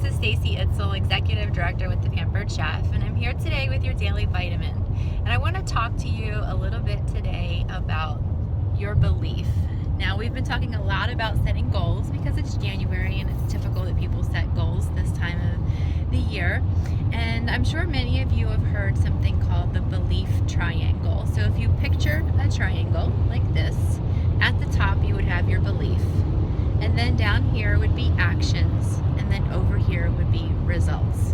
is Stacy Itzel, Executive Director with the Pampered Chef, and I'm here today with your daily vitamin. And I want to talk to you a little bit today about your belief. Now, we've been talking a lot about setting goals because it's January and it's typical that people set goals this time of the year. And I'm sure many of you have heard something called the belief triangle. So if you picture a triangle like this, at the top you would have your belief. And then down here would be actions, and then over here would be results.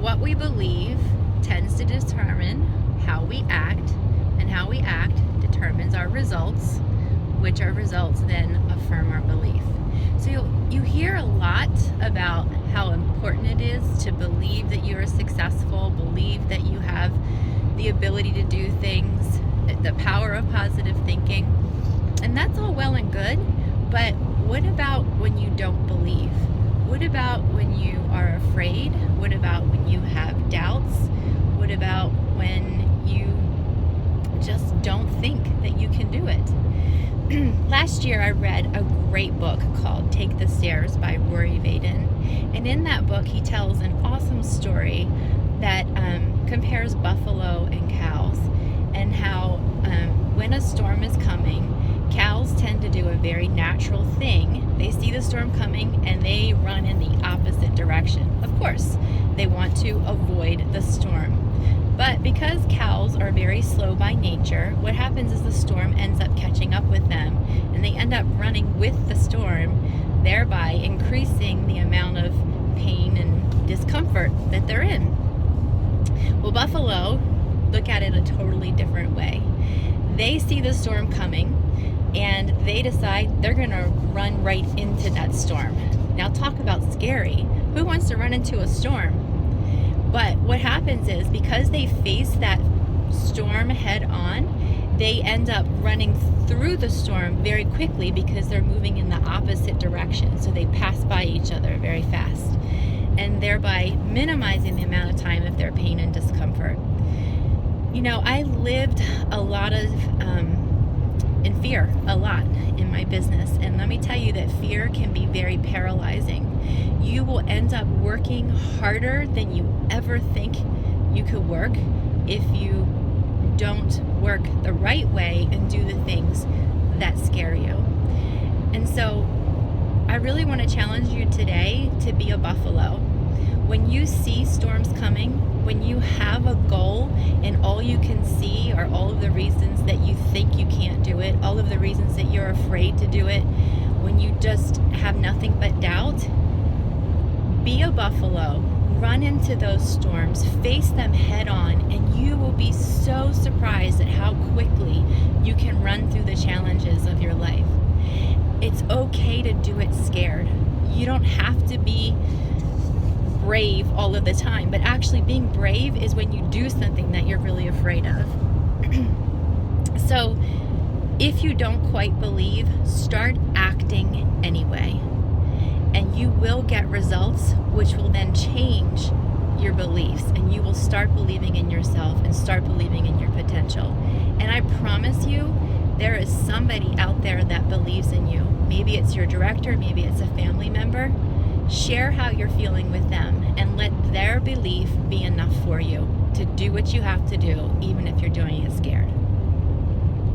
What we believe tends to determine how we act, and how we act determines our results, which our results then affirm our belief. So you hear a lot about how important it is to believe that you are successful, believe that you have the ability to do things, the power of positive thinking, and that's all well and good, but what about when you don't believe? What about when you are afraid? What about when you have doubts? What about when you just don't think that you can do it? Last year I read a great book called Take the Stairs by Rory Vaden. And in that book he tells an awesome story that compares buffalo and cows, and how when a storm is coming, cows tend to do a very natural thing. They see the storm coming and they run in the opposite direction. Of course, they want to avoid the storm. But because cows are very slow by nature, what happens is the storm ends up catching up with them, and they end up running with the storm, thereby increasing the amount of pain and discomfort that they're in. Well, buffalo look at it a totally different way. They see the storm coming, and they decide they're going to run right into that storm. Now, talk about scary. Who wants to run into a storm? But what happens is, because they face that storm head on, they end up running through the storm very quickly because they're moving in the opposite direction. So they pass by each other very fast, and thereby minimizing the amount of time of their pain and discomfort. You know, I lived a lot of in fear a lot in my business, and let me tell you that fear can be very paralyzing. You will end up working harder than you ever think you could work if you don't work the right way and do the things that scare you. And so I really want to challenge you today to be a buffalo. When you see storms coming, when you have a goal and all you can see are all of the reasons that you think you can't do it, all of the reasons that you're afraid to do it, when you just have nothing but doubt, be a buffalo. Run into those storms, face them head on, and you will be so surprised at how quickly you can run through the challenges of your life. It's okay to do it scared. You don't have to be brave all of the time, but actually being brave is when you do something that you're really afraid of. So if you don't quite believe, start acting anyway, and you will get results which will then change your beliefs, and you will start believing in yourself and start believing in your potential. And I promise you, there is somebody out there that believes in you. Maybe it's your director, maybe it's a family member. Share how you're feeling with them, and let their belief be enough for you to do what you have to do, even if you're doing it scared.